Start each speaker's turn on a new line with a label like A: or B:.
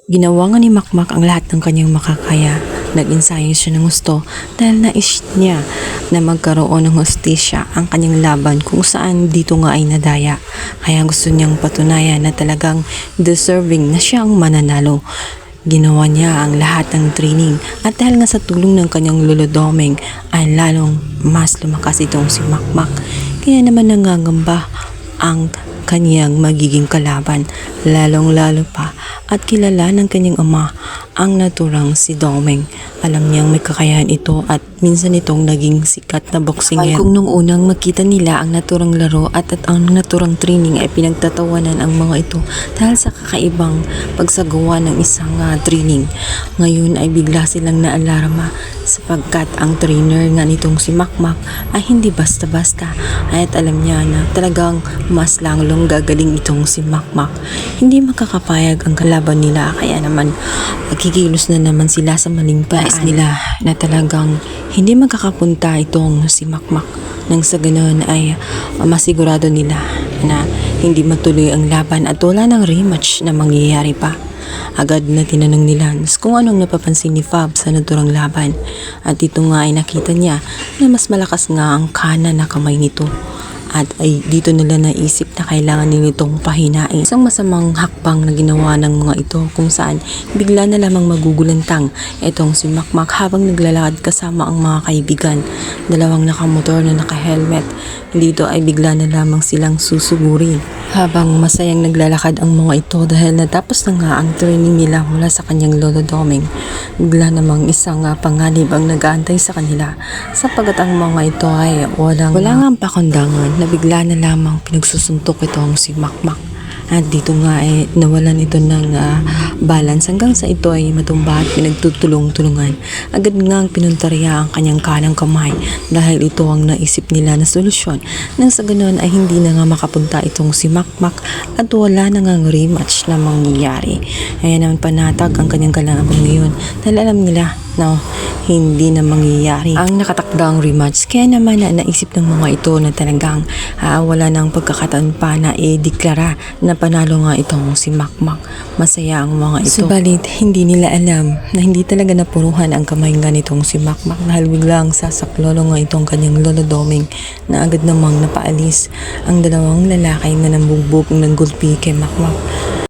A: Ginawa nga ni Makmak ang lahat ng kanyang makakaya. Nag-ensayo siya ng gusto dahil nais niya na magkaroon ng hustisya ang kanyang laban kung saan dito nga ay nadaya. Kaya gusto niyang patunayan na talagang deserving na siya ang mananalo. Ginawa niya ang lahat ng training at dahil nga sa tulong ng kanyang lolodoming ay lalong mas lumakas itong si Makmak. Kaya naman nangangamba ang kanyang magiging kalaban, lalong-lalo pa at kilala ng kanyang ama ang naturang si Domeng. Alam niyang may kakayahan ito at minsan itong naging sikat na boksingero. Kung nung unang makita nila ang naturang laro at ang naturang training ay pinagtatawanan ang mga ito dahil sa kakaibang pagsagawa ng isang training. Ngayon ay bigla silang naalarma sapagkat ang trainer nga nitong si Makmak ay hindi basta-basta at alam niya na talagang mas lalong gagaling itong si Makmak. Hindi makakapayag ang kalaban nila kaya naman kikilos na naman sila sa maling paraan nila na talagang hindi magkakapunta itong si Makmak. Nang sa ganoon ay masigurado nila na hindi matuloy ang laban at wala ng rematch na mangyayari pa. Agad na tinanong nila kung anong napapansin ni Fab sa naturang laban at ito nga ay nakita niya na mas malakas nga ang kanan na kamay nito. At ay dito nila naisip na kailangan nitong pahinain. Isang masamang hakbang na ginawa ng mga ito kung saan bigla na lamang magugulantang itong si Makmak habang naglalakad kasama ang mga kaibigan. Dalawang nakamotor na naka-helmet. Dito ay bigla na lamang silang susugurin. Habang masayang naglalakad ang mga ito dahil natapos na nga ang training nila mula sa kanyang lolo Domeng. Bigla namang isang panganib ang nag-aantay sa kanila sapagat ang mga ito ay wala nga pakundangan na bigla na lamang pinagsusuntok itong si Makmak. At dito nga ay nawalan ito ng balance hanggang sa ito ay matumba at pinagtutulong-tulungan. Agad nga ang pinuntarya ang kanyang kanang kamay dahil ito ang naisip nila na solusyon. Nang sa ganoon ay hindi na nga makapunta itong si Makmak at wala na nga rematch na mangyayari. Ayan naman panatag ang kanyang kalaban ngayon dahil alam nila na hindi na mangyayari ang nakatakdang rematch. Kaya naman naisip ng mga ito na talagang wala nang pagkakataon pa na i-deklara na panalo nga itong si Makmak. Masaya ang mga ito. Subalit hindi nila alam na hindi talaga napuruhan ang kamay nga nitong si Makmak dahil biglang sasaklolo nga itong kanyang lolo Domeng na agad namang napaalis ang dalawang lalaki na nambugbog ng gulpi kay Makmak.